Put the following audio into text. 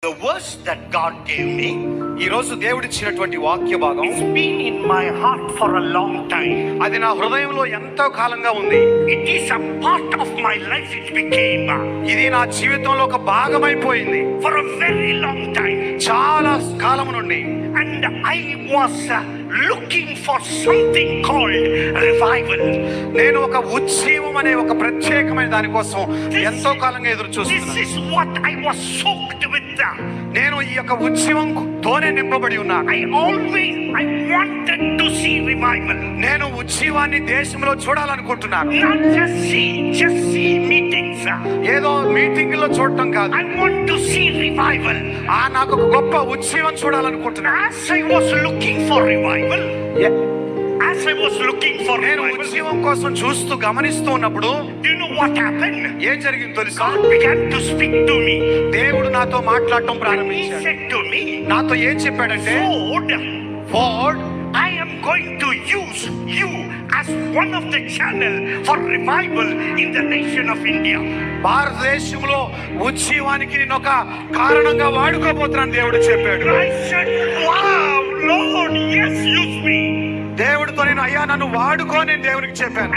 The verse that God gave me, ఈ రోజు దేవుడిచ్చినటువంటి వాక్య భాగం, it's been in my heart for a long time. అది నా హృదయంలో ఎంతో కాలంగా ఉంది. It is a part of my life. It became ఇది నా జీవితంలో ఒక భాగమైపోయింది for a very long time. చాలా కాలం నుండి. And I was looking for something called revival. నేను ఒక ఉజ్జీవం అనే ఒక ప్రత్యేకమైన దాని కోసం ఎంతో కాలంగా ఎదురు This చూస్తున్నాను. is what I was soaked with. నేను ఈ యొక్క ఉజ్జీవం తోనే నింపబడి ఉన్నాను. I wanted to see revival. నేను ఉజ్జీవాన్ని దేశంలో చూడాలనుకుంటున్నాను. Not just see meetings. ఏదో మీటింగ్ లో చూడటం కాదు. I want to see revival. నాకు ఒక గొప్ప ఉజ్జీవం చూడాలనుకుంటున్నాను. As I was looking for revival, నేను ఉజ్జీవం కోసం చూస్తూ గమనిస్తూ ఉన్నప్పుడు, do you know what happened? ఏం జరిగిందో తెలుసా? God began to speak to me. దేవుడు నాతో మాట్లాడటం He ప్రారంభించాడు. said to me, నాతో ఏం చెప్పాడంటే, Ford, I am going to use you as one of the channel for revival in the nation of India. భారతదేశంలో ఉజ్జీవానికి నేను ఒక కారణంగా వాడుకోబోతున్నాను దేవుడు చెప్పాడు. I said, wow, Lord, yes, use me. దేవుడితో నేను, అయ్యా నన్ను వాడుకో, నేను దేవునికి చెప్పాను.